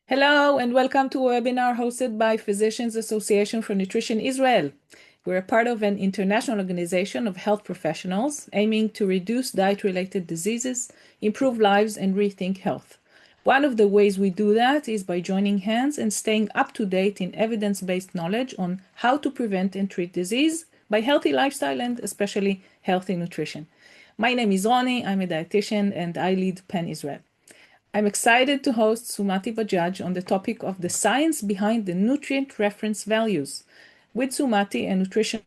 Hello and welcome to a webinar hosted by Physicians Association for Nutrition Israel. We're a part of an international organization of health professionals aiming to reduce diet-related diseases, improve lives, and rethink health. One of the ways we do that is by joining hands and staying up to date in evidence-based knowledge on how to prevent and treat disease by healthy lifestyle and especially healthy nutrition. My name is Roni, I'm a dietitian and I lead Pan Israel. I'm excited to host Sumati Bajaj on the topic of the science behind the nutrient reference values. With Sumati, a nutrition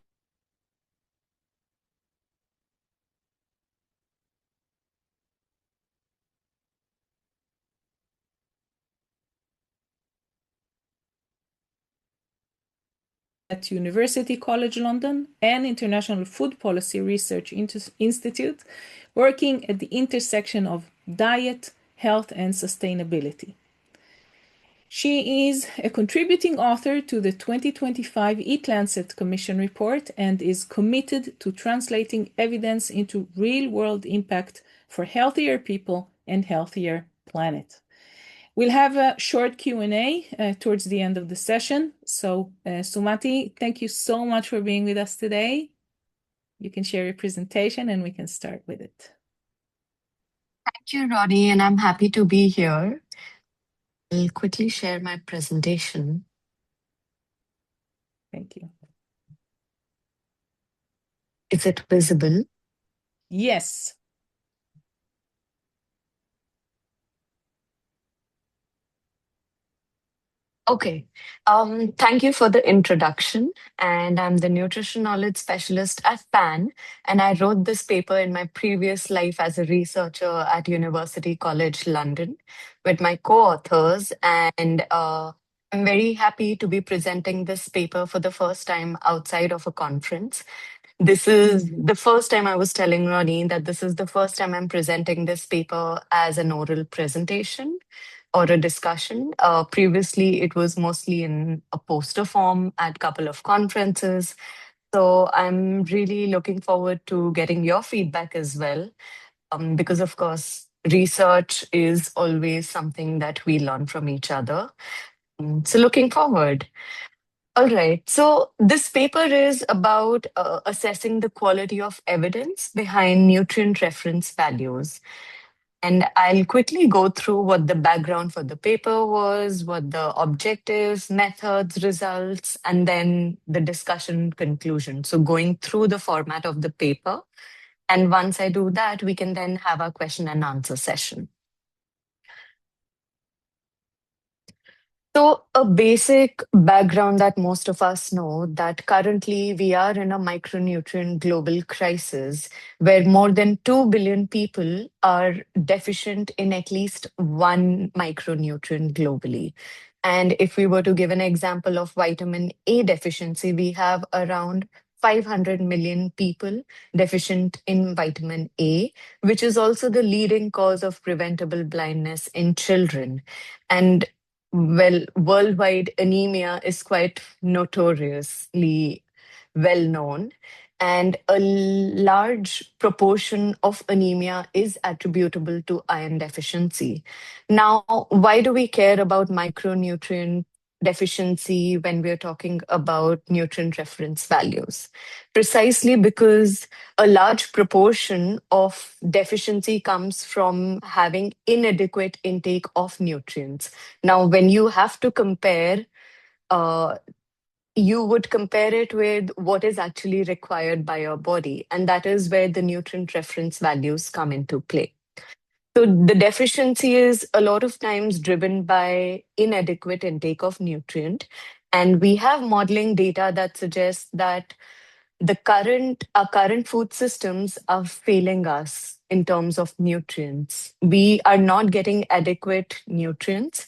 at University College London and International Food Policy Research Institute, working at the intersection of diet, health, and sustainability. She is a contributing author to the 2025 Eat Lancet Commission report and is committed to translating evidence into real-world impact for healthier people and healthier planet. We'll have a short Q&A towards the end of the session. So, Sumati, thank you so much for being with us today. You can share your presentation and we can start with it. Thank you, Ronnie, and I'm happy to be here. I'll quickly share my presentation. Thank you. Is it visible? Yes. Okay. Thank you for the introduction. And I'm the nutrition knowledge specialist at PAN. And I wrote this paper in my previous life as a researcher at University College London with my co-authors. And I'm very happy to be presenting this paper for the first time outside of a conference. This is the first time I was telling Ronnie that this is the first time I'm presenting this paper as an oral presentation or a discussion. Previously, it was mostly in a poster form at a couple of conferences. So I'm really looking forward to getting your feedback as well, because of course, research is always something that we learn from each other. So looking forward. All right. So this paper is about assessing the quality of evidence behind nutrient reference values. And I'll quickly go through what the background for the paper was, what the objectives, methods, results, and then the discussion conclusion. So going through the format of the paper. And once I do that, we can then have our question and answer session. So, a basic background that most of us know that currently we are in a micronutrient global crisis where more than 2 billion people are deficient in at least one micronutrient globally. And if we were to give an example of vitamin A deficiency, we have around 500 million people deficient in vitamin A, which is also the leading cause of preventable blindness in children. And well, worldwide anemia is quite notoriously well known, and a large proportion of anemia is attributable to iron deficiency. Now, why do we care about micronutrient deficiency when we're talking about nutrient reference values? Precisely because a large proportion of deficiency comes from having inadequate intake of nutrients. Now, when you have to compare, uh, you would compare it with what is actually required by your body, and that is where the nutrient reference values come into play. So, the deficiency is a lot of times driven by inadequate intake of nutrient. And we have modeling data that suggests that our current food systems are failing us in terms of nutrients. We are not getting adequate nutrients,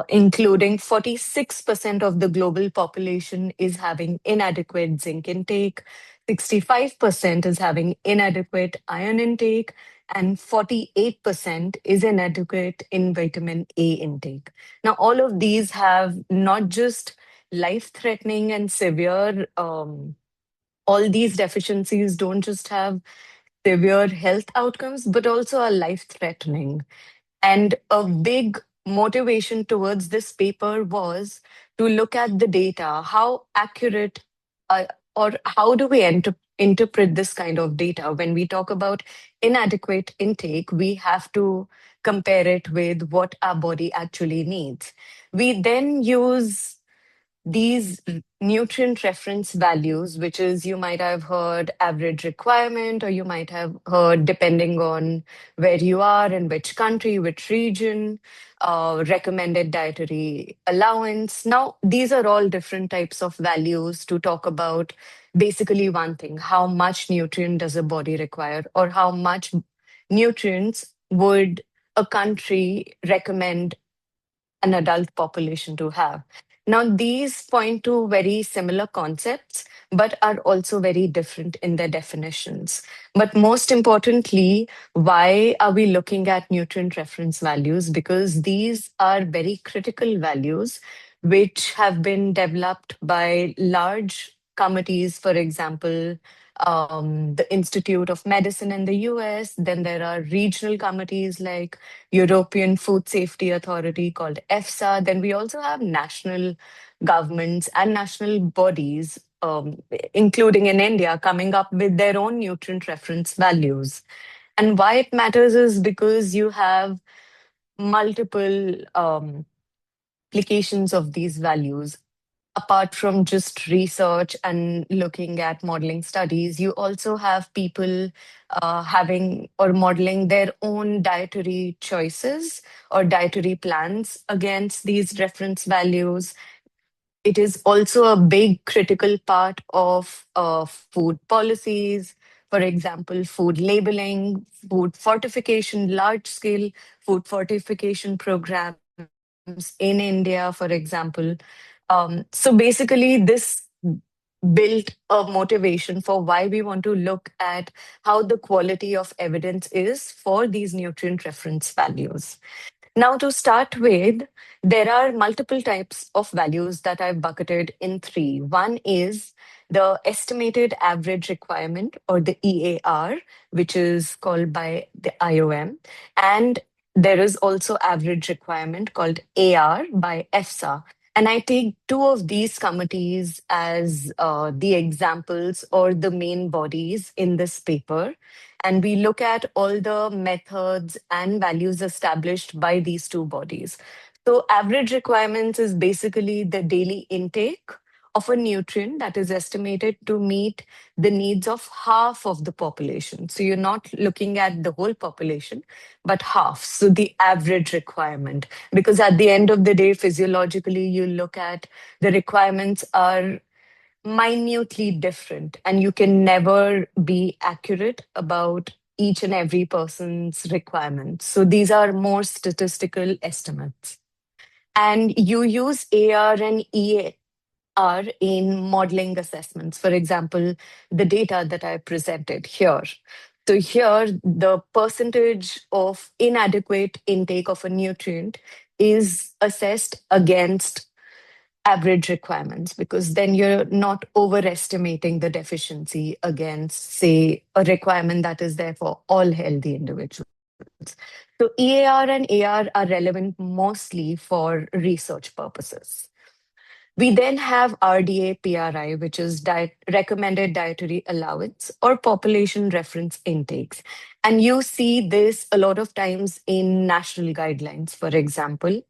including 46% of the global population is having inadequate zinc intake, 65% is having inadequate iron intake, and 48% is inadequate in vitamin A intake. Now, all of these have not just life threatening and severe all these deficiencies don't just have severe health outcomes, but also are life threatening. And a big motivation towards this paper was to look at the data, how accurate uh, or how do we interpret this kind of data? When we talk about inadequate intake, we have to compare it with what our body actually needs. We then use these nutrient reference values, which is you might have heard average requirement, or you might have heard, depending on where you are, in which country, which region, recommended dietary allowance. Now, these are all different types of values to talk about basically one thing: how much nutrient does a body require, or how much nutrients would a country recommend an adult population to have. Now, these point to very similar concepts, but are also very different in their definitions. But most importantly, why are we looking at nutrient reference values? Because these are very critical values which have been developed by large committees, for example, the Institute of Medicine in the US. Then there are regional committees like European Food Safety Authority called EFSA. Then we also have national governments and national bodies, including in India, coming up with their own nutrient reference values. And why it matters is because you have multiple applications of these values. Apart from just research and looking at modeling studies, you also have people having or modeling their own dietary choices or dietary plans against these reference values. It is also a big critical part of food policies. For example, food labeling, food fortification, large scale food fortification programs in India, for example. So basically, this built a motivation for why we want to look at how the quality of evidence is for these nutrient reference values. Now, to start with, there are multiple types of values that I've bucketed in three. One is the estimated average requirement, or the EAR, which is called by the IOM. And there is also average requirement called AR by EFSA. And I take two of these committees as the examples or the main bodies in this paper, and we look at all the methods and values established by these two bodies. So, average requirements is basically the daily intake of a nutrient that is estimated to meet the needs of half of the population. So, you're not looking at the whole population, but half. So, the average requirement. Because at the end of the day, physiologically, you look at the requirements are minutely different, and you can never be accurate about each and every person's requirements. So these are more statistical estimates. And you use AR and EAR in modeling assessments. For example, the data that I presented here. So here, the percentage of inadequate intake of a nutrient is assessed against average requirements, because then you're not overestimating the deficiency against, say, a requirement that is there for all healthy individuals. So EAR and AR are relevant mostly for research purposes. We then have RDA PRI, which is recommended dietary allowance or population reference intakes. And you see this a lot of times in national guidelines, for example.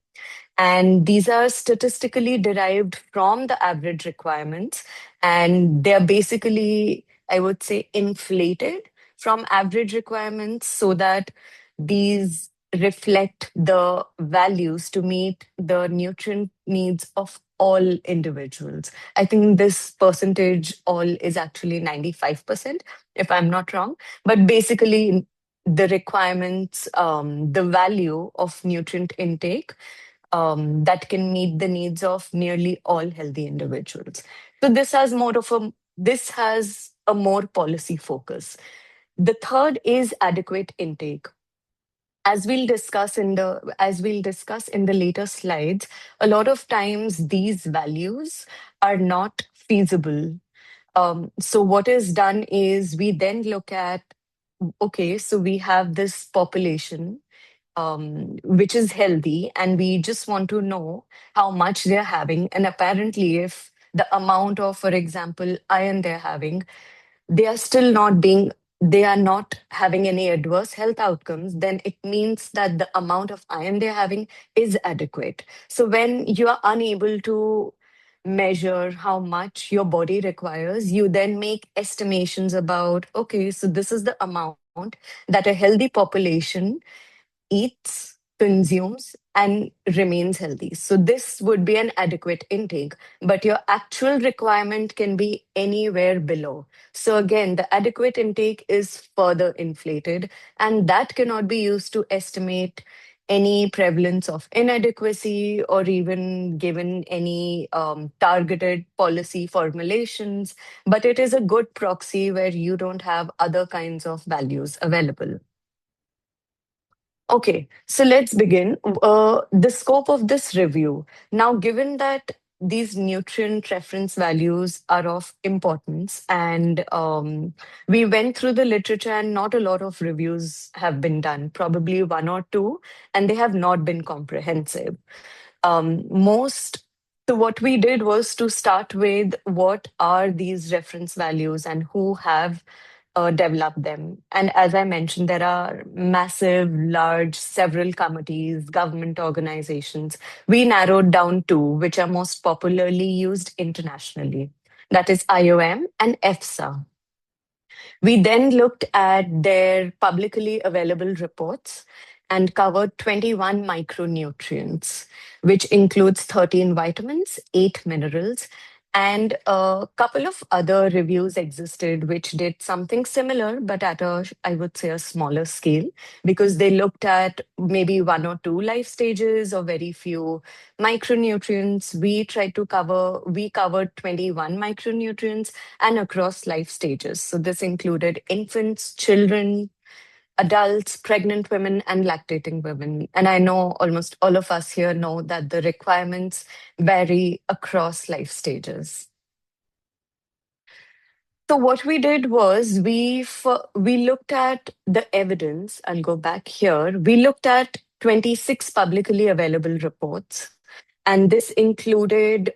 And these are statistically derived from the average requirements. And they're basically, I would say, inflated from average requirements so that these reflect the values to meet the nutrient needs of all individuals. I think this percentage all is actually 95%, if I'm not wrong. But basically, the requirements, the value of nutrient intake that can meet the needs of nearly all healthy individuals. So this has a more policy focus. The third is adequate intake. As we'll discuss in the later slides, a lot of times these values are not feasible. So what is done is we then look at, okay, so we have this population which is healthy, and we just want to know how much they're having. And apparently, if the amount of, for example, iron they're having, they are still not being, they are not having any adverse health outcomes, then it means that the amount of iron they're having is adequate. So when you are unable to measure how much your body requires, you then make estimations about, okay, so this is the amount that a healthy population eats, consumes, and remains healthy. So this would be an adequate intake, but your actual requirement can be anywhere below. So again, the adequate intake is further inflated, and that cannot be used to estimate any prevalence of inadequacy or even given any targeted policy formulations. But it is a good proxy where you don't have other kinds of values available. Okay, so let's begin. The scope of this review. Now, given that these nutrient reference values are of importance, and we went through the literature, and not a lot of reviews have been done, probably one or two, and they have not been comprehensive. Most So what we did was to start with what are these reference values and who have develop them. And as I mentioned, there are massive, large, several committees, government organizations. We narrowed down two, which are most popularly used internationally. That is IOM and EFSA. We then looked at their publicly available reports and covered 21 micronutrients, which includes 13 vitamins, 8 minerals, and a couple of other reviews existed which did something similar, but at a, I would say, a smaller scale, because they looked at maybe one or two life stages or very few micronutrients. We covered 21 micronutrients and across life stages. So this included infants, children, adults, pregnant women, and lactating women. And I know almost all of us here know that the requirements vary across life stages. So what we did was we looked at the evidence. I'll go back here. We looked at 26 publicly available reports, and this included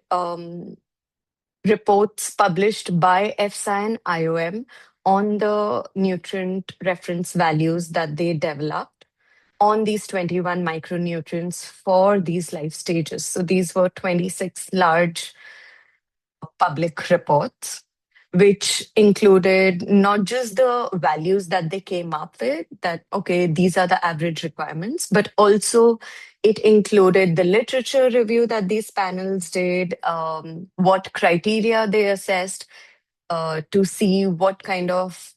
reports published by EFSA and IOM on the nutrient reference values that they developed on these 21 micronutrients for these life stages. So these were 26 large public reports, which included not just the values that they came up with, that, okay, these are the average requirements, but also it included the literature review that these panels did, what criteria they assessed to see what kind of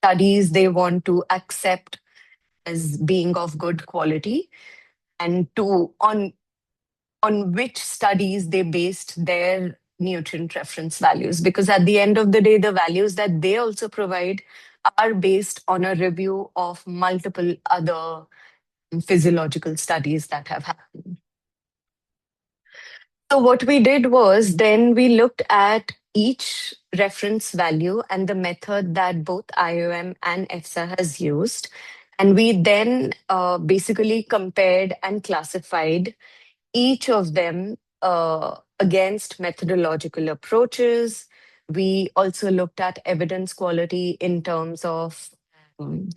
studies they want to accept as being of good quality, and to on which studies they based their nutrient reference values. Because at the end of the day, the values that they also provide are based on a review of multiple other physiological studies that have happened. So what we did was then we looked at each reference value and the method that both IOM and EFSA has used. And we then basically compared and classified each of them against methodological approaches. We also looked at evidence quality in terms of, um,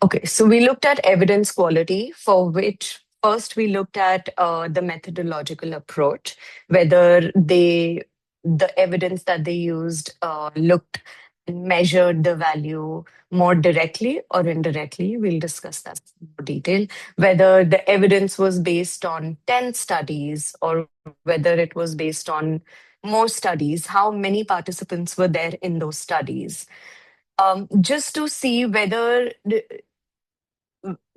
okay, so we looked at evidence quality, for which first we looked at the methodological approach, whether the evidence that they used looked and measured the value more directly or indirectly. We'll discuss that in more detail. Whether the evidence was based on 10 studies or whether it was based on more studies, how many participants were there in those studies. Just to see whether,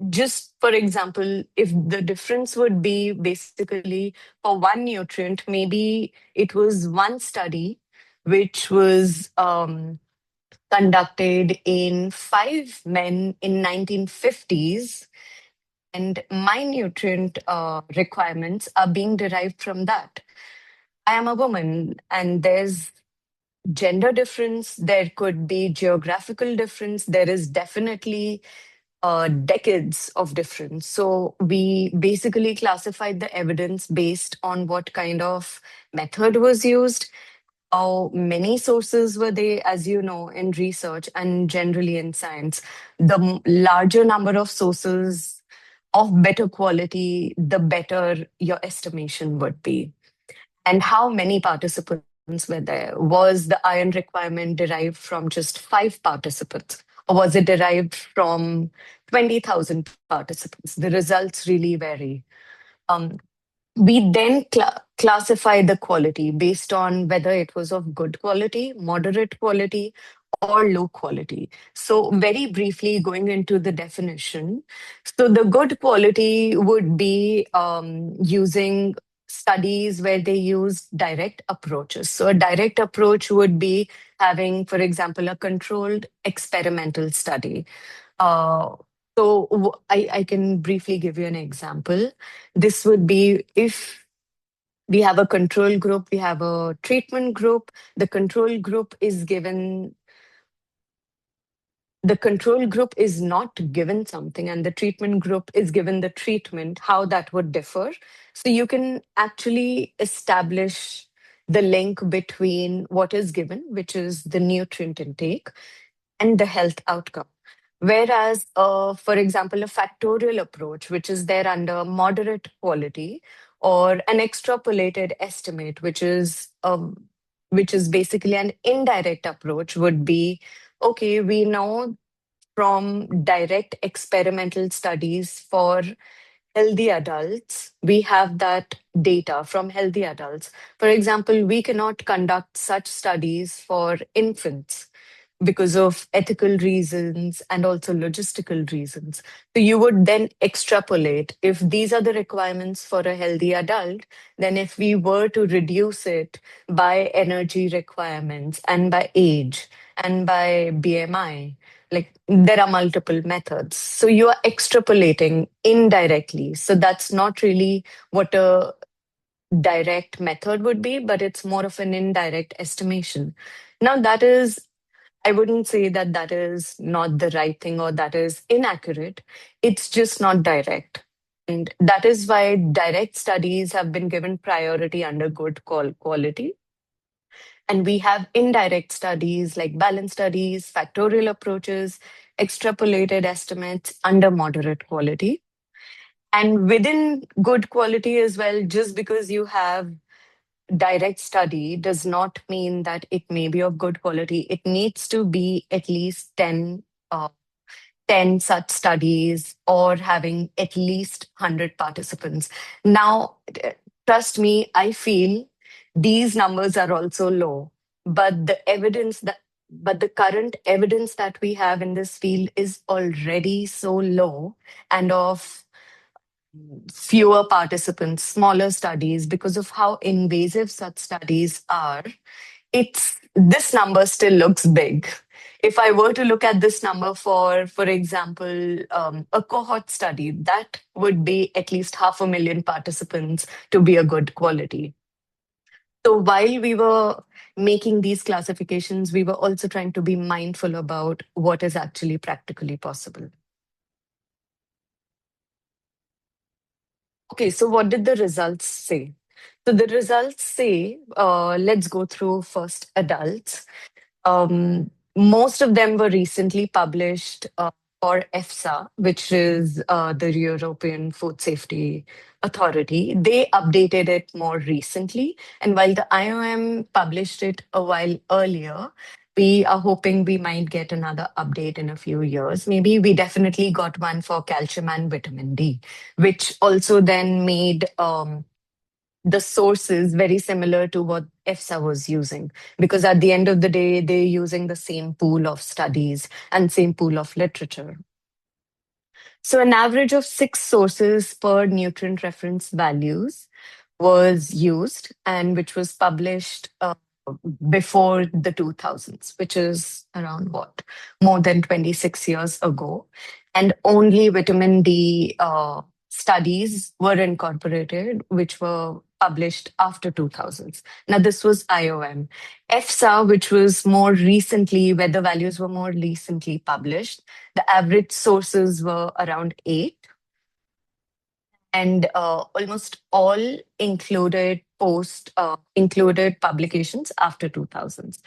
just for example, if the difference would be basically for one nutrient, maybe it was one study which was conducted in 5 men in 1950s, and my nutrient requirements are being derived from that. I am a woman, and there's gender difference, there could be geographical difference, there is definitely decades of difference. So we basically classified the evidence based on what kind of method was used, how many sources were they, as you know, in research and generally in science. The larger number of sources of better quality, the better your estimation would be. And how many participants were there? Was the iron requirement derived from just 5 participants? Or was it derived from 20,000 participants? The results really vary. Um, we then classify the quality based on whether it was of good quality, moderate quality, or low quality. So, very briefly, going into the definition. So, the good quality would be using studies where they use direct approaches. So, a direct approach would be having, for example, a controlled experimental study. Uh, I can briefly give you an example. This would be if we have a control group, we have a treatment group. The control group is not given something, and the treatment group is given the treatment, how that would differ. So you can actually establish the link between what is given, which is the nutrient intake, and the health outcome. Whereas, for example, a factorial approach, which is there under moderate quality, or an extrapolated estimate, which is basically an indirect approach, would be okay. We know from direct experimental studies for healthy adults, we have that data from healthy adults. For example, we cannot conduct such studies for infants because of ethical reasons and also logistical reasons. So you would then extrapolate if these are the requirements for a healthy adult, then if we were to reduce it by energy requirements and by age and by BMI, like there are multiple methods. So you are extrapolating indirectly. So that's not really what a direct method would be, but it's more of an indirect estimation. Now, I wouldn't say that that is not the right thing or that is inaccurate. It's just not direct. And that is why direct studies have been given priority under good quality. And we have indirect studies like balance studies, factorial approaches, extrapolated estimates under moderate quality. And within good quality as well, just because you have direct study does not mean that it may be of good quality. It needs to be at least uh, 10 such studies or having at least 100 participants. Now, trust me, I feel these numbers are also low, but the current evidence that we have in this field is already so low and of fewer participants, smaller studies, because of how invasive such studies are. This number still looks big. If I were to look at this number for example, a cohort study, that would be at least 500,000 participants to be a good quality. So while we were making these classifications, we were also trying to be mindful about what is actually practically possible. Okay, so what did the results say? So the results say, let's go through first adults. Most of them were recently published for EFSA, which is the European Food Safety Authority. They updated it more recently. And while the IOM published it a while earlier, we are hoping we might get another update in a few years. Maybe we definitely got one for calcium and vitamin D, which also then made the sources very similar to what EFSA was using. Because at the end of the day, they're using the same pool of studies and same pool of literature. So an average of 6 sources per nutrient reference values was used and which was published before the 2000s, which is around what? More than 26 years ago. And only vitamin D studies were incorporated, which were published after 2000s. Now, this was IOM. EFSA, which was more recently, where the values were more recently published, the average sources were around eight, and almost all included publications after 2000s.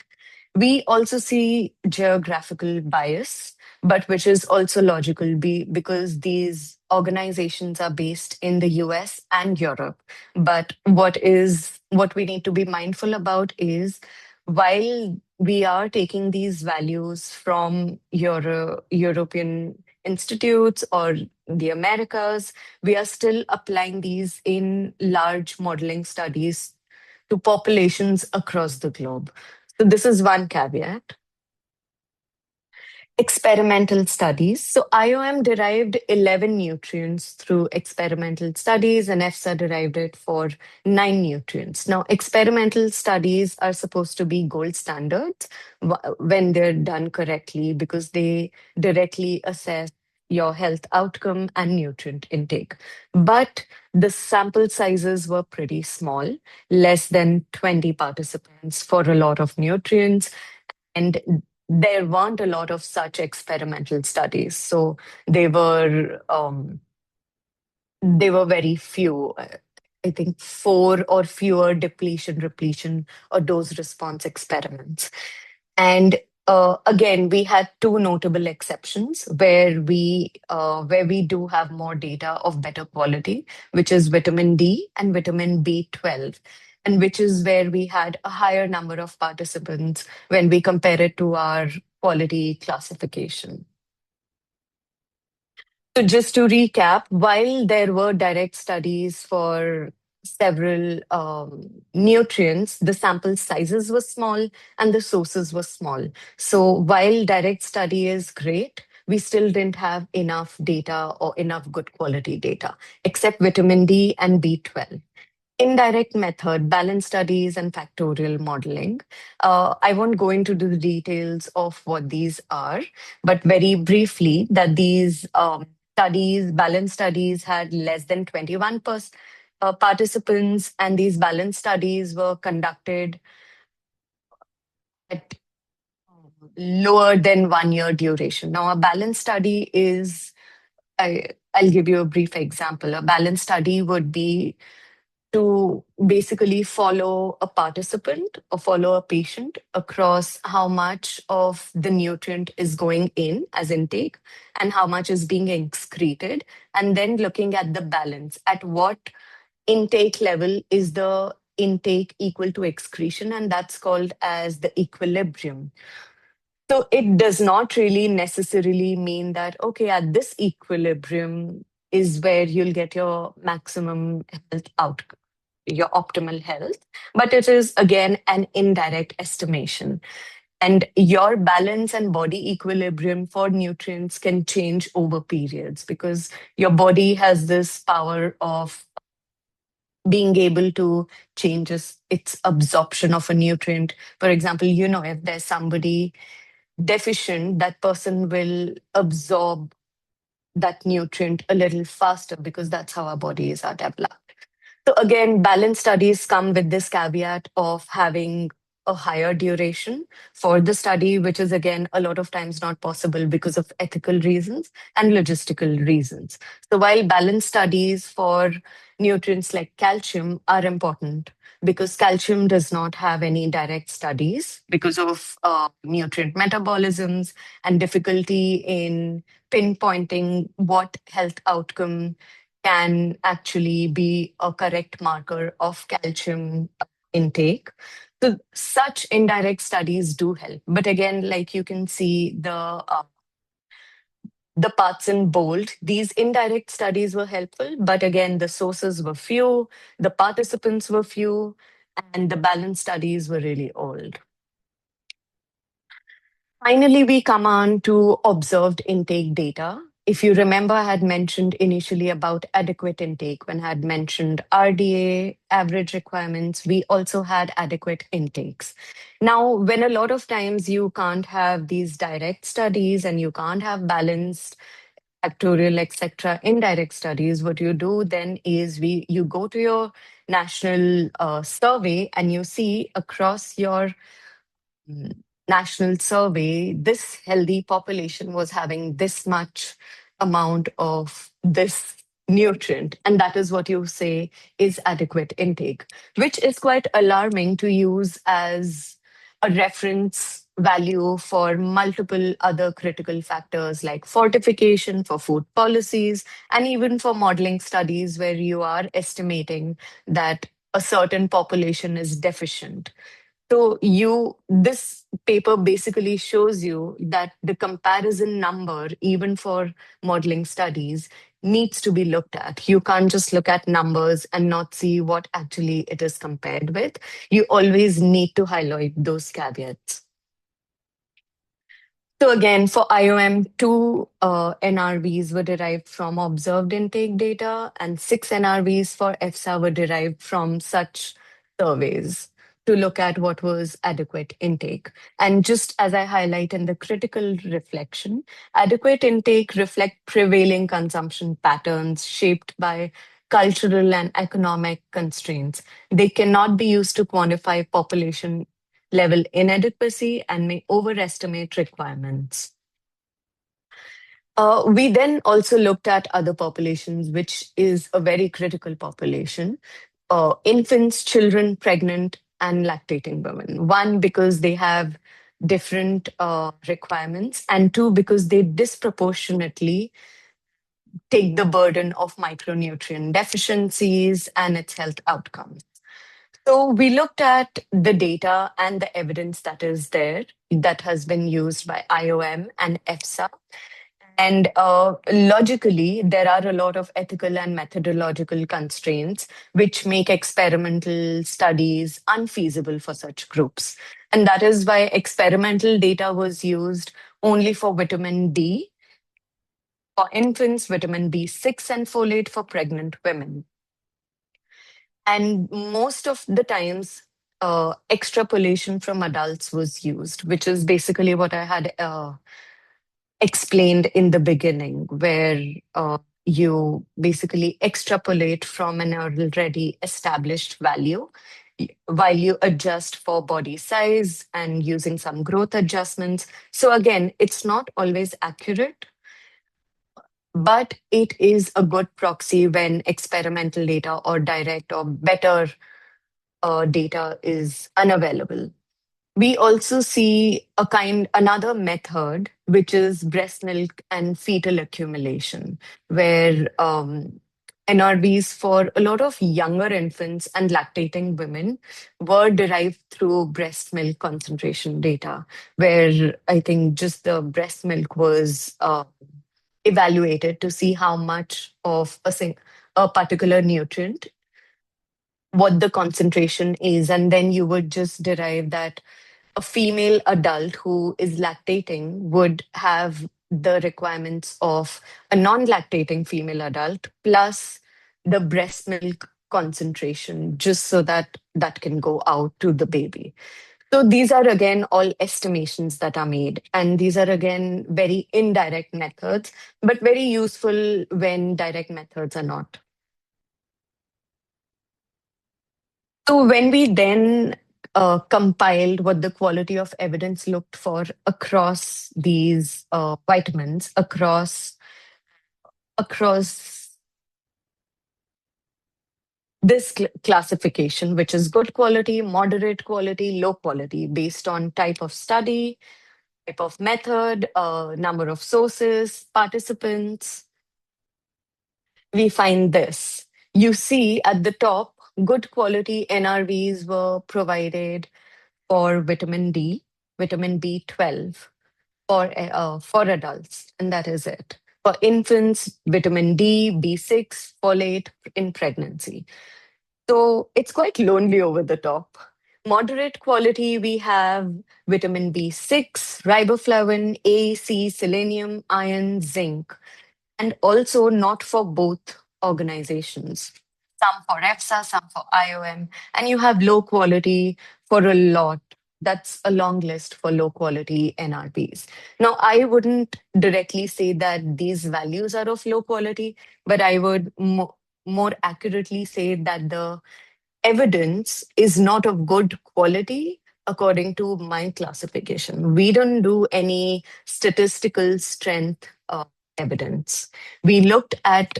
We also see geographical bias, but which is also logical because these organizations are based in the US and Europe. But what we need to be mindful about is while we are taking these values from European institutes or the Americas, we are still applying these in large modeling studies to populations across the globe. So this is one caveat. Experimental studies. So IOM derived 11 nutrients through experimental studies, and EFSA derived it for 9 nutrients. Now, experimental studies are supposed to be gold standards when they're done correctly because they directly assess your health outcome and nutrient intake. But the sample sizes were pretty small, less than 20 participants for a lot of nutrients, and there weren't a lot of such experimental studies, so they were um, they were very few. I think four or fewer depletion, repletion, or dose response experiments. And again, we had two notable exceptions where we do have more data of better quality, which is vitamin D and vitamin B12, and which is where we had a higher number of participants when we compare it to our quality classification. So just to recap, while there were direct studies for several nutrients, the sample sizes were small and the sources were small. So while direct study is great, we still didn't have enough data or enough good quality data, except vitamin D and B12. Indirect method, balance studies, and factorial modeling. I won't go into the details of what these are, but very briefly, that these balance studies, had less than 21% participants, and these balance studies were conducted at lower than 1 year duration. Now, a balance study is, I'll give you a brief example. A balance study would be to basically follow a participant or follow a patient across how much of the nutrient is going in as intake and how much is being excreted, and then looking at the balance. At what intake level is the intake equal to excretion? And that's called as the equilibrium. So it does not really necessarily mean that, okay, at this equilibrium is where you'll get your maximum health outcome, your optimal health, but it is again an indirect estimation. And your balance and body equilibrium for nutrients can change over periods because your body has this power of being able to change its absorption of a nutrient. For example, if there's somebody deficient, that person will absorb that nutrient a little faster because that's how our bodies are developed. So again, balance studies come with this caveat of having a higher duration for the study, which is again a lot of times not possible because of ethical reasons and logistical reasons. So while balance studies for nutrients like calcium are important, because calcium does not have any direct studies because of nutrient metabolisms and difficulty in pinpointing what health outcome can actually be a correct marker of calcium intake. So such indirect studies do help. But again, like you can see the parts in bold, these indirect studies were helpful, but again, the sources were few, the participants were few, and the balance studies were really old. Finally, we come on to observed intake data. If you remember, I had mentioned initially about adequate intake when I had mentioned RDA, average requirements. We also had adequate intakes. Now, when a lot of times you can't have these direct studies and you can't have balanced factorial, etc., indirect studies, what you do then is you go to your national survey and you see across your mm, national survey, this healthy population was having this much amount of this nutrient. And that is what you say is adequate intake, which is quite alarming to use as a reference value for multiple other critical factors like fortification for food policies and even for modeling studies where you are estimating that a certain population is deficient. So this paper basically shows you that the comparison number, even for modeling studies, needs to be looked at. You can't just look at numbers and not see what actually it is compared with. You always need to highlight those caveats. So again, for IOM, two NRVs were derived from observed intake data, and six NRVs for EFSA were derived from such surveys to look at what was adequate intake. And just as I highlight in the critical reflection, adequate intake reflect prevailing consumption patterns shaped by cultural and economic constraints. They cannot be used to quantify population level inadequacy and may overestimate requirements. We then also looked at other populations, which is a very critical population: infants, children, pregnant, and lactating women. One, because they have different requirements, and two, because they disproportionately take the burden of micronutrient deficiencies and its health outcomes. So we looked at the data and the evidence that is there that has been used by IOM and EFSA. And logically, there are a lot of ethical and methodological constraints which make experimental studies unfeasible for such groups. And that is why experimental data was used only for vitamin D for infants, vitamin B6, and folate for pregnant women. And most of the times, extrapolation from adults was used, which is basically what I had explained in the beginning, where you basically extrapolate from an already established value while you adjust for body size and using some growth adjustments. So, again, it's not always accurate, but it is a good proxy when experimental data or direct or better data is unavailable. We also see another method, which is breast milk and fetal accumulation, where NRBs for a lot of younger infants and lactating women were derived through breast milk concentration data, where I think just the breast milk was evaluated to see how much of a particular nutrient, what the concentration is, and then you would just derive that a female adult who is lactating would have the requirements of a non-lactating female adult plus the breast milk concentration, just so that that can go out to the baby. So these are again all estimations that are made, and these are again very indirect methods, but very useful when direct methods are not. So when we then compiled what the quality of evidence looked for across these vitamins, across this classification, which is good quality, moderate quality, low quality, based on type of study, type of method, number of sources, participants, we find this. You see at the top, good quality NRVs were provided for vitamin D, vitamin B12 for adults, and that is it. For infants, vitamin D, B6, folate in pregnancy. So it's quite lonely over the top. Moderate quality, we have vitamin B6, riboflavin, A, C, selenium, iron, zinc, and also not for both organizations. Some for EFSA, some for IOM, and you have low quality for a lot. That's a long list for low quality NRPs. Now, I wouldn't directly say that these values are of low quality, but I would more accurately say that the evidence is not of good quality according to my classification. We don't do any statistical strength evidence. We looked at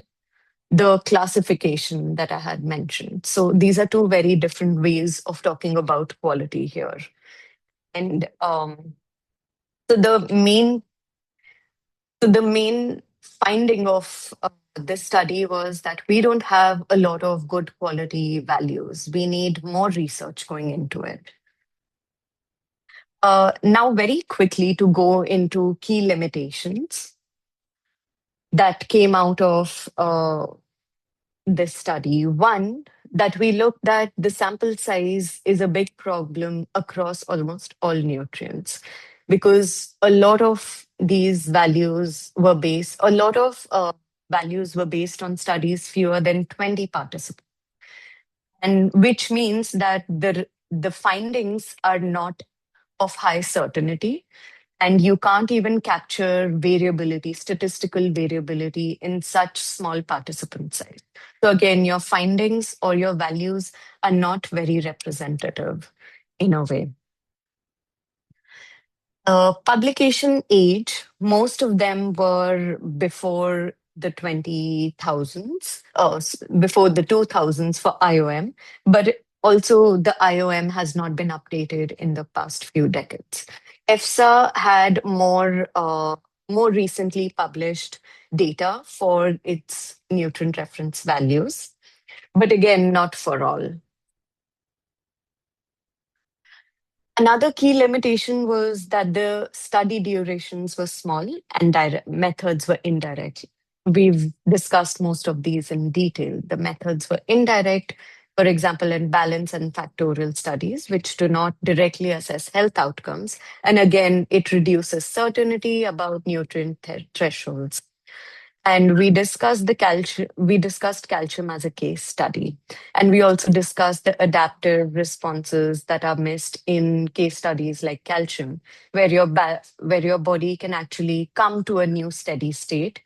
the classification that I had mentioned. So these are two very different ways of talking about quality here. And so the main finding of this study was that we don't have a lot of good quality values. We need more research going into it. Now, very quickly to go into key limitations that came out of this study. One, that we looked at the sample size is a big problem across almost all nutrients because a lot of values were based on studies fewer than 20 participants, and which means that the findings are not of high certainty, and you can't even capture variability, statistical variability in such small participant size. So again, your findings or your values are not very representative in a way. Publication age, most of them were before the 20,000s, before the 2000s for IOM, but also the IOM has not been updated in the past few decades. EFSA had more recently published data for its nutrient reference values, but again, not for all. Another key limitation was that the study durations were small and methods were indirect. We've discussed most of these in detail. The methods were indirect, for example, in balance and factorial studies, which do not directly assess health outcomes. And again, it reduces certainty about nutrient thresholds. And we discussed calcium as a case study. And we also discussed the adaptive responses that are missed in case studies like calcium, where where your body can actually come to a new steady state.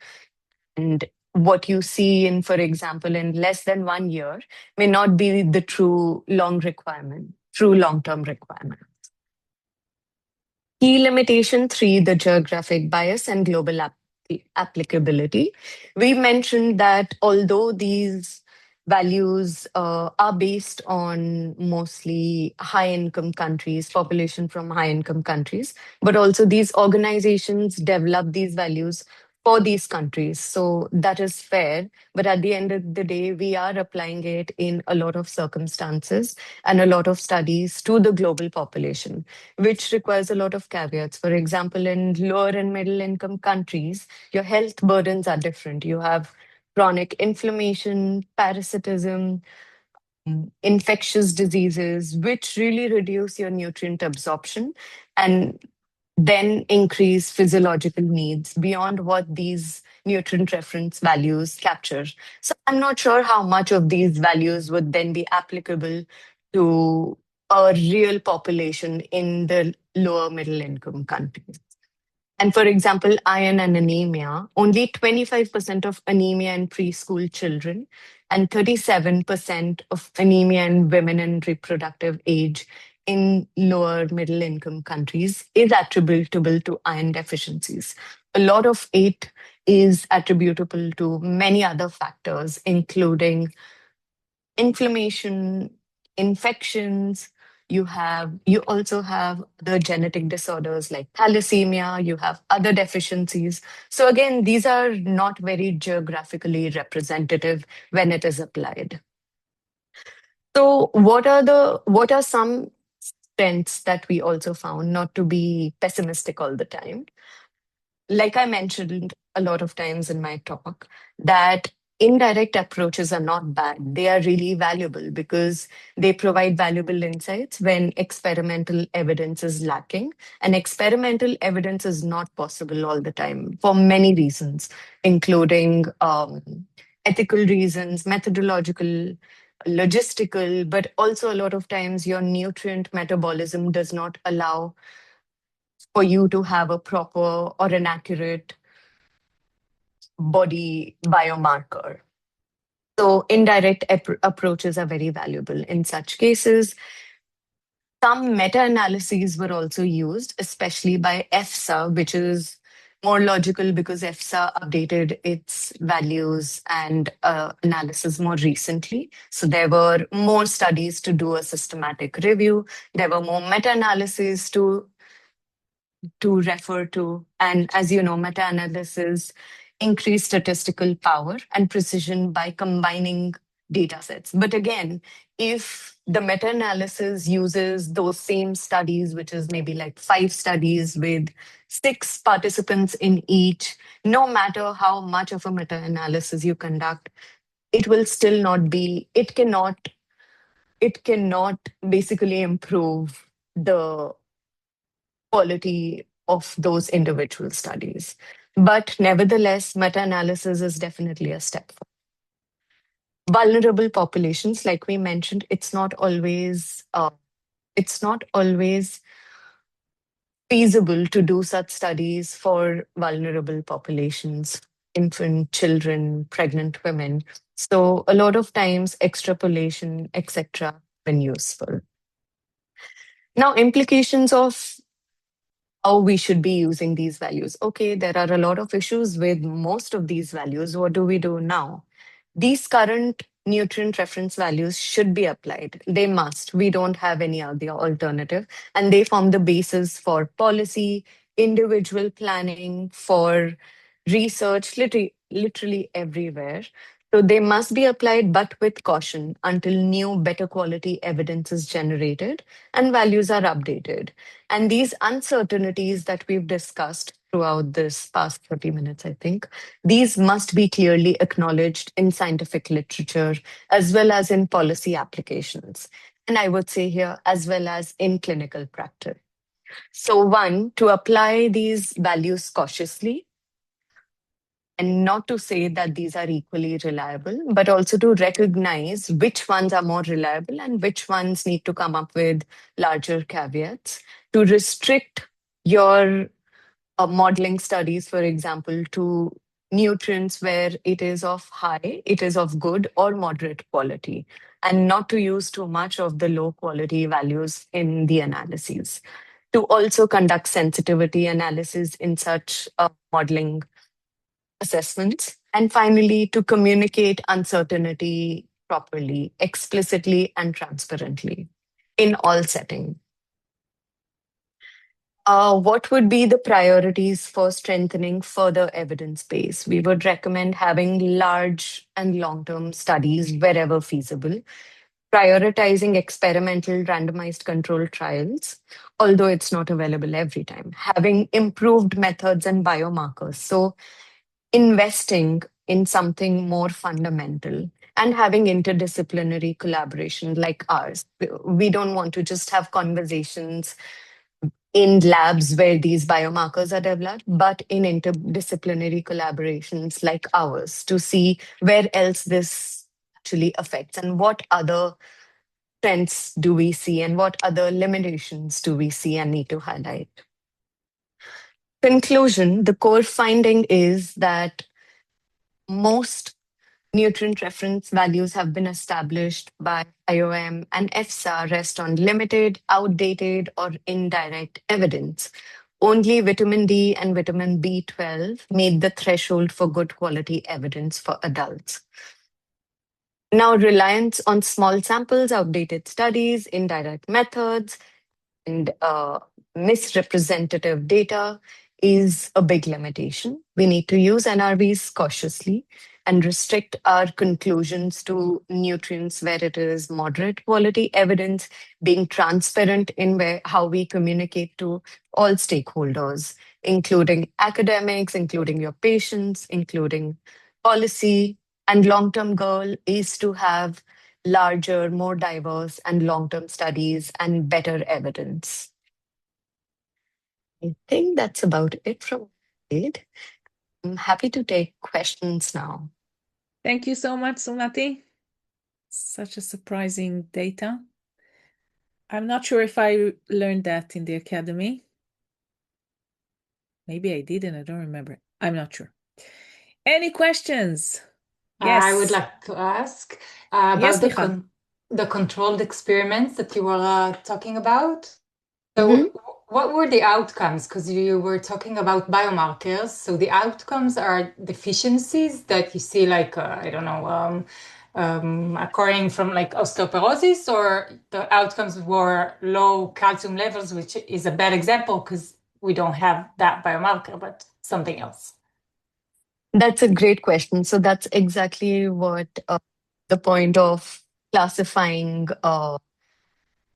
And what you see in, for example, in less than 1 year may not be the true long-term requirement. Key limitation three, the geographic bias and global applicability. We mentioned that although these values are based on mostly high income countries, population from high income countries, but also these organizations develop these values for these countries. So that is fair. But at the end of the day, we are applying it in a lot of circumstances and a lot of studies to the global population, which requires a lot of caveats. For example, in lower and middle income countries, your health burdens are different. You have chronic inflammation, parasitism, infectious diseases, which really reduce your nutrient absorption and then increase physiological needs beyond what these nutrient reference values capture. So I'm not sure how much of these values would then be applicable to a real population in the lower middle income countries. And for example, iron and anemia, only 25% of anemia in preschool children and 37% of anemia in women in reproductive age in lower middle income countries is attributable to iron deficiencies. A lot of it is attributable to many other factors, including inflammation, infections. You also have the genetic disorders like thalassemia, you have other deficiencies. So again, these are not very geographically representative when it is applied. So what are some strengths that we also found, not to be pessimistic all the time? Like I mentioned a lot of times in my talk, that indirect approaches are not bad. They are really valuable because they provide valuable insights when experimental evidence is lacking. And experimental evidence is not possible all the time for many reasons, including ethical reasons, methodological logistical, but also a lot of times your nutrient metabolism does not allow for you to have a proper or an accurate body biomarker. So indirect approaches are very valuable in such cases. Some meta-analyses were also used, especially by EFSA, which is more logical because EFSA updated its values and analysis more recently. So there were more studies to do a systematic review. There were more meta-analyses to refer to. And as you know, meta-analysis increase statistical power and precision by combining data sets. But again, if the meta-analysis uses those same studies, which is maybe like 5 studies with 6 participants in each, no matter how much of a meta-analysis you conduct, it will still not be, it cannot basically improve the quality of those individual studies. But nevertheless, meta-analysis is definitely a step forward. Vulnerable populations, like we mentioned, it's not always feasible to do such studies for vulnerable populations, infant, children, pregnant women. So a lot of times extrapolation, etc., been useful. Now, implications of how we should be using these values. Okay, there are a lot of issues with most of these values. What do we do now? These current nutrient reference values should be applied. They must. We don't have any other alternative. And they form the basis for policy, individual planning, for research, literally everywhere. So they must be applied, but with caution until new, better quality evidence is generated and values are updated. And these uncertainties that we've discussed throughout this past 30 minutes, I think, these must be clearly acknowledged in scientific literature as well as in policy applications. And I would say here, as well as in clinical practice. So, one, to apply these values cautiously, and not to say that these are equally reliable, but also to recognize which ones are more reliable and which ones need to come up with larger caveats, to restrict your modeling studies, for example, to nutrients where it is of high, it is of good or moderate quality, and not to use too much of the low quality values in the analyses. To also conduct sensitivity analysis in such modeling assessments. And finally, to communicate uncertainty properly, explicitly, and transparently in all settings. What would be the priorities for strengthening further evidence base? We would recommend having large and long-term studies wherever feasible, prioritizing experimental randomized controlled trials, although it's not available every time, having improved methods and biomarkers. So investing in something more fundamental and having interdisciplinary collaboration like ours. We don't want to just have conversations in labs where these biomarkers are developed, but in interdisciplinary collaborations like ours to see where else this actually affects and what other trends do we see and what other limitations do we see and need to highlight. Conclusion, the core finding is that most nutrient reference values have been established by IOM and EFSA rest on limited, outdated, or indirect evidence. Only vitamin D and vitamin B12 made the threshold for good quality evidence for adults. Now, reliance on small samples, outdated studies, indirect methods, and misrepresentative data is a big limitation. We need to use NRVs cautiously and restrict our conclusions to nutrients where it is moderate quality evidence, being transparent in how we communicate to all stakeholders, including academics, including your patients, including policy. And long-term goal is to have larger, more diverse, and long-term studies and better evidence. I think that's about it from my side. I'm happy to take questions now. Thank you so much, Sumati. Such a surprising data. I'm not sure if I learned that in the academy. Maybe I did and I don't remember. I'm not sure. Any questions? I would Yes. like to ask Yes, about Michal. the controlled experiments that you were talking about. Mhm. So, what were the outcomes? Because you were talking about biomarkers. So, the outcomes are deficiencies that you see, like, I don't know, occurring from like osteoporosis, or the outcomes were low calcium levels, which is a bad example because we don't have that biomarker, but something else. That's a great question. So that's exactly what the point of classifying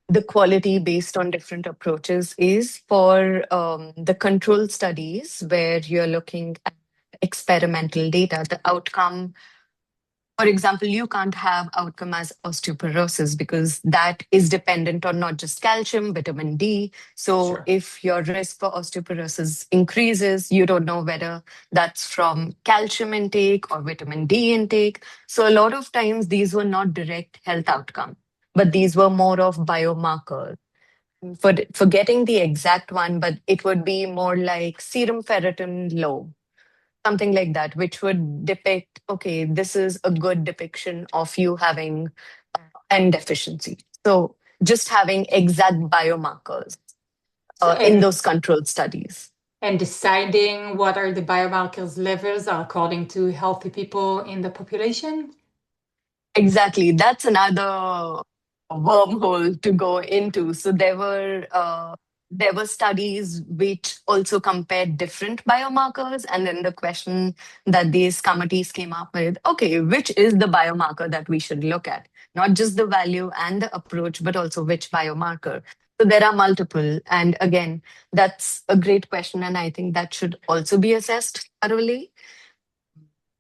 the quality based on different approaches is for the control studies where you're looking at experimental data. The outcome, for example, you can't have outcome as osteoporosis because that is dependent on not just calcium, vitamin D. So Sure. if your risk for osteoporosis increases, you don't know whether that's from calcium intake or vitamin D intake. So a lot of times these were not direct health outcome, but these were more of biomarkers. Forgetting the exact one, but it would be more like serum ferritin low, something like that, which would depict, okay, this is a good depiction of you having N deficiency. So just having exact biomarkers So, in those controlled studies. and deciding what are the biomarkers levels are according to healthy people in the population? Exactly. That's another wormhole to go into. So there were studies which also compared different biomarkers, and then the question that these committees came up with, okay, which is the biomarker that we should look at? Not just the value and the approach, but also which biomarker. So there are multiple. And again, that's a great question. And I think that should also be assessed thoroughly.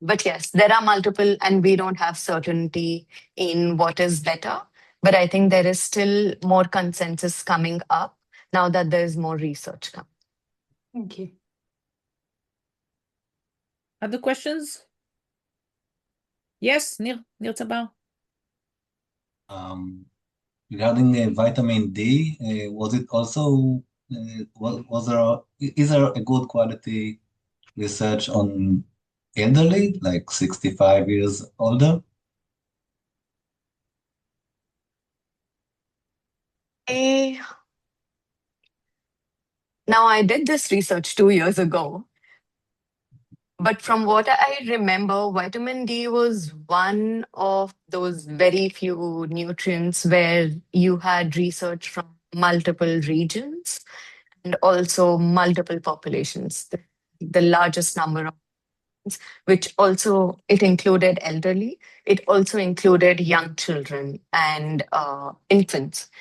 But yes, there are multiple, and we don't have certainty in what is better. But I think there is still more consensus coming up now that there is more research coming. Thank you. Other questions? Yes, Nir Tzabar. Regarding vitamin D, was it also was there is there a good quality research on elderly, like 65 years older? Eh, Now, I did this research 2 years ago, but from what I remember, vitamin D was one of those very few nutrients where you had research from multiple regions and also multiple populations. The largest number of, which also it included elderly, it also included young children and infants,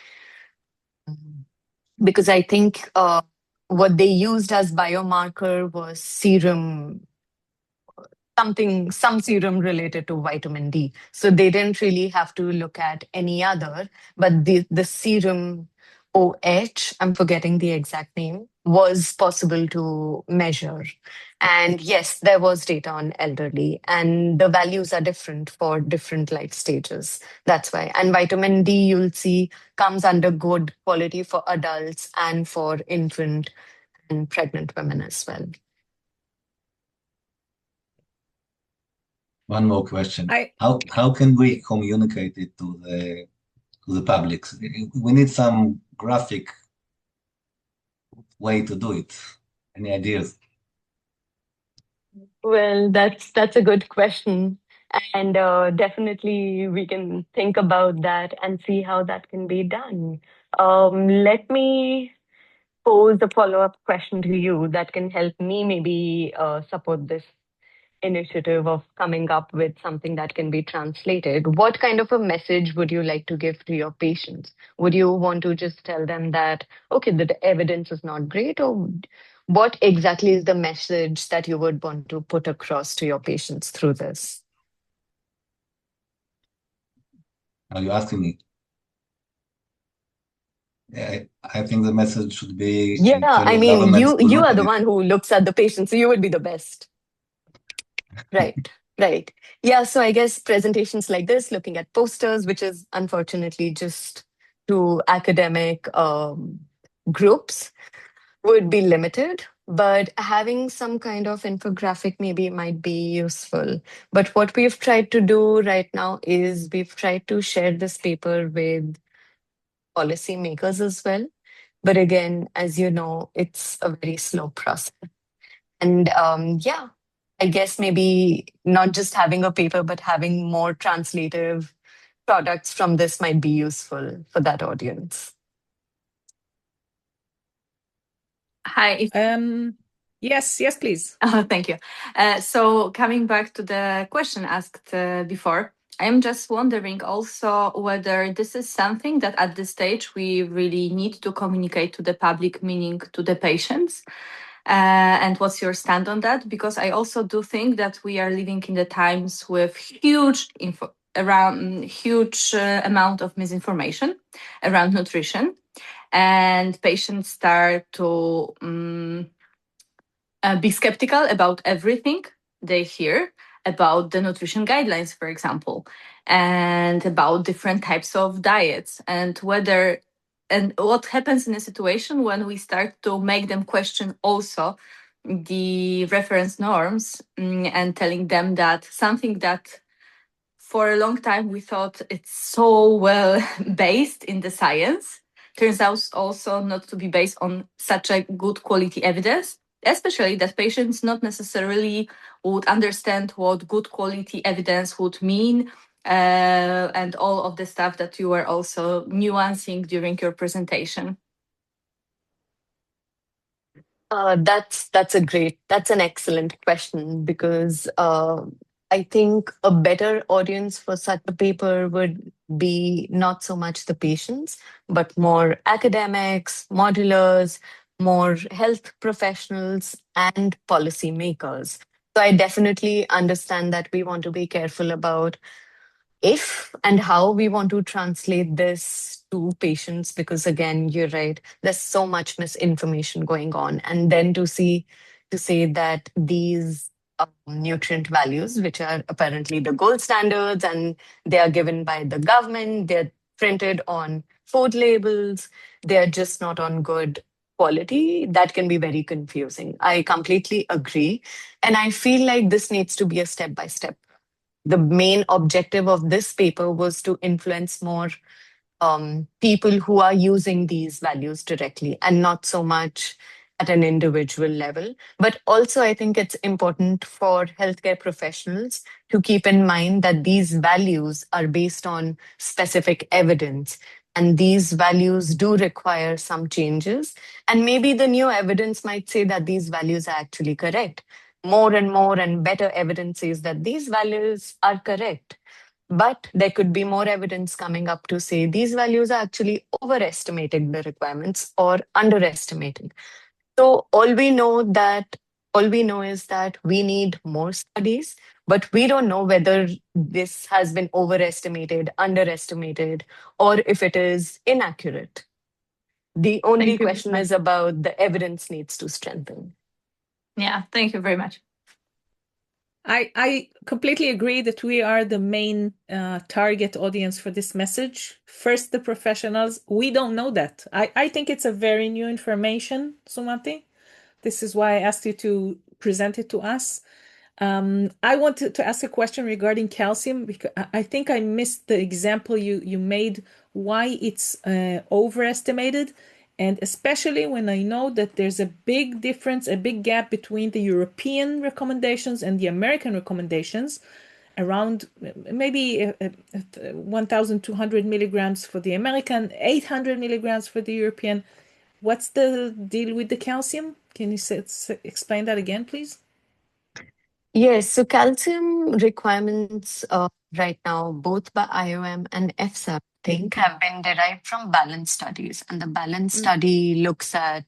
because I think what they used as biomarker was serum, some serum related to vitamin D. So they didn't really have to look at any other, but the serum OH, I'm forgetting the exact name, was possible to measure. And yes, there was data on elderly, and the values are different for different life stages. That's why. And vitamin D, you'll see, comes under good quality for adults and for infant and pregnant women as well. One more question. I How can we communicate it to the public? We need some graphic way to do it. Any ideas? Well, that's a good question. And definitely we can think about that and see how that can be done. Let me pose a follow-up question to you that can help me maybe support this initiative of coming up with something that can be translated. What kind of a message would you like to give to your patients? Would you want to just tell them that, okay, the evidence is not great, or what exactly is the message that you would want to put across to your patients through this? Are you asking me? I think the message should be Yeah, I telling mean, governments to you look are at the it. one who looks at the patient, so you would be the best. Right. Right. Yeah. So I guess presentations like this, looking at posters, which is unfortunately just to academic groups, would be limited. But having some kind of infographic maybe might be useful. But what we've tried to do right now is we've tried to share this paper with policymakers as well. But again, as you know, it's a very slow process. And yeah, I guess maybe not just having a paper, but having more translative products from this might be useful for that audience. Hi. Yes, please. Thank you. So coming back to the question asked before, I am just wondering also whether this is something that at this stage we really need to communicate to the public, meaning to the patients. And what's your stand on that? Because I also do think that we are living in the times with huge amount of misinformation around nutrition, and patients start to be skeptical about everything they hear about the nutrition guidelines, for example, and about different types of diets, and what happens in a situation when we start to make them question also the reference norms, and telling them that something that for a long time we thought it's so well based in the science turns out also not to be based on such a good quality evidence, especially that patients not necessarily would understand what good quality evidence would mean, and all of the stuff that you were also nuancing during your presentation. That's an excellent question because I think a better audience for such a paper would be not so much the patients, but more academics, modelers, more health professionals, and policymakers. So I definitely understand that we want to be careful about if and how we want to translate this to patients, because again, you're right, there's so much misinformation going on. And then to say that these nutrient values, which are apparently the gold standards and they are given by the government, they're printed on food labels, they're just not on good quality, that can be very confusing. I completely agree. And I feel like this needs to be a step by step. The main objective of this paper was to influence more people who are using these values directly and not so much at an individual level. But also, I think it's important for healthcare professionals to keep in mind that these values are based on specific evidence. And these values do require some changes. And maybe the new evidence might say that these values are actually correct. More and more and better evidence says that these values are correct. But there could be more evidence coming up to say these values are actually overestimating the requirements or underestimating. So all we know is that we need more studies, but we don't know whether this has been overestimated, underestimated, or if it is inaccurate. The only question is about the evidence needs to strengthen. Yeah, thank you very much. I completely agree that we are the main target audience for this message. First, the professionals. We don't know that. I think it's a very new information, Sumati. This is why I asked you to present it to us. I wanted to ask a question regarding calcium because I think I missed the example you made why it's overestimated. And especially when I know that there's a big difference, a big gap between the European recommendations and the American recommendations, around maybe 1,200 milligrams for the American, 800 milligrams for the European. What's the deal with the calcium? Can you explain that again, please? Yes, so calcium requirements right now, both by IOM and EFSA, I think, have been derived from balance studies. And the balance study looks at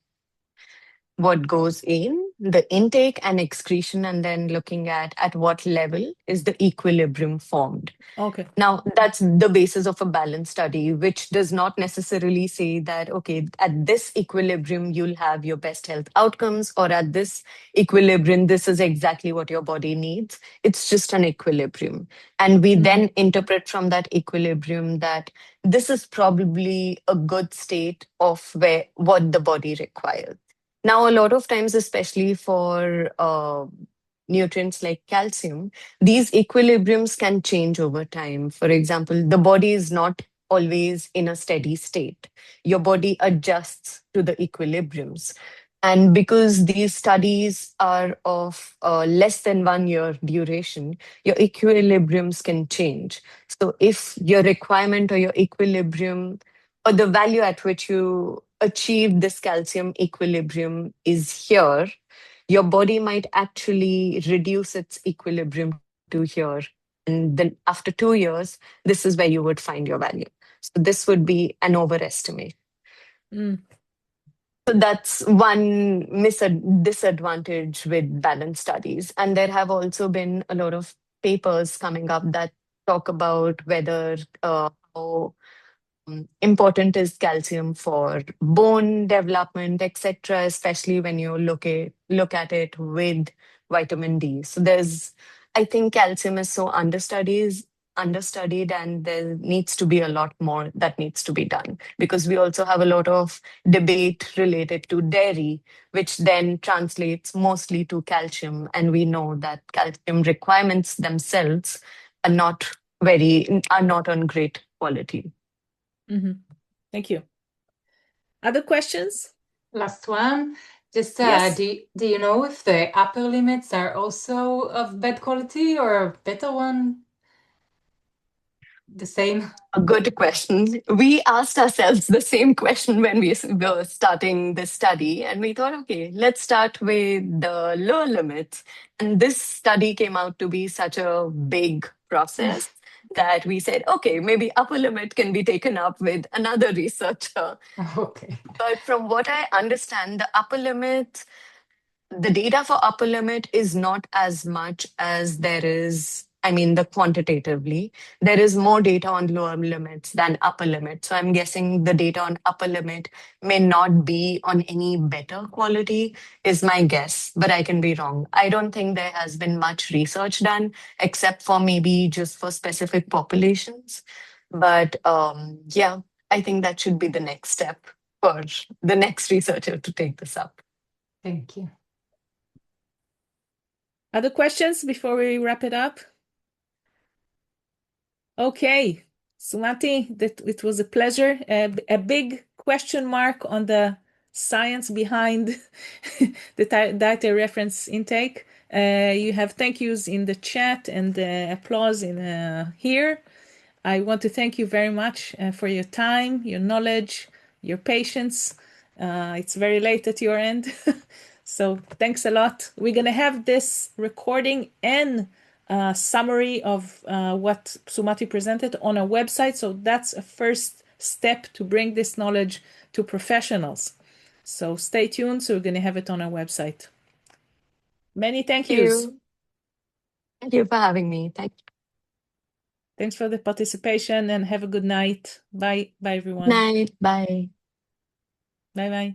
what goes in, the intake and excretion, and then looking at what level is the equilibrium formed. Okay. Now, that's the basis of a balance study, which does not necessarily say that, okay, at this equilibrium, you'll have your best health outcomes, or at this equilibrium, this is exactly what your body needs. It's just an equilibrium. And we then interpret from that equilibrium that this is probably a good state of what the body requires. Now, a lot of times, especially for nutrients like calcium, these equilibriums can change over time. For example, the body is not always in a steady state. Your body adjusts to the equilibriums. And because these studies are of less than 1 year duration, your equilibriums can change. So if your requirement or your equilibrium or the value at which you achieve this calcium equilibrium is here, your body might actually reduce its equilibrium to here. And then after 2 years, this is where you would find your value. So this would be an overestimate. So that's one disadvantage with balance studies. And there have also been a lot of papers coming up that talk about whether how important is calcium for bone development, etc., especially when you look at it with vitamin D. So I think calcium is so understudied, and there needs to be a lot more that needs to be done, because we also have a lot of debate related to dairy, which then translates mostly to calcium, and we know that calcium requirements themselves are not on great quality. Thank you. Other questions? Last one. Just Yes. do you know if the upper limits are also of bad quality or better one? The same? A good question. We asked ourselves the same question when we were starting this study, and we thought, okay, let's start with the lower limits. And this study came out to be such a big process that we said, okay, maybe upper limit can be taken up with another researcher. Okay. But from what I understand, the data for upper limit is not as much as there is, the quantitatively, there is more data on lower limits than upper limit. So I'm guessing the data on upper limit may not be on any better quality, is my guess, but I can be wrong. I don't think there has been much research done, except for maybe just for specific populations. But yeah, I think that should be the next step for the next researcher to take this up. Thank you. Other questions before we wrap it up? Okay, Sumati, it was a pleasure. A big question mark on the science behind the dietary reference intake. You have thank yous in the chat and applause in here. I want to thank you very much for your time, your knowledge, your patience. It's very late at your end. So thanks a lot. We're going to have this recording and summary of what Sumati presented on our website. So that's a first step to bring this knowledge to professionals. So stay tuned. So we're going to have it on our website. Many thank yous. Thank you for having me. Thanks for the participation and have a good night. Bye. Bye, everyone. Night. Bye. Bye-bye.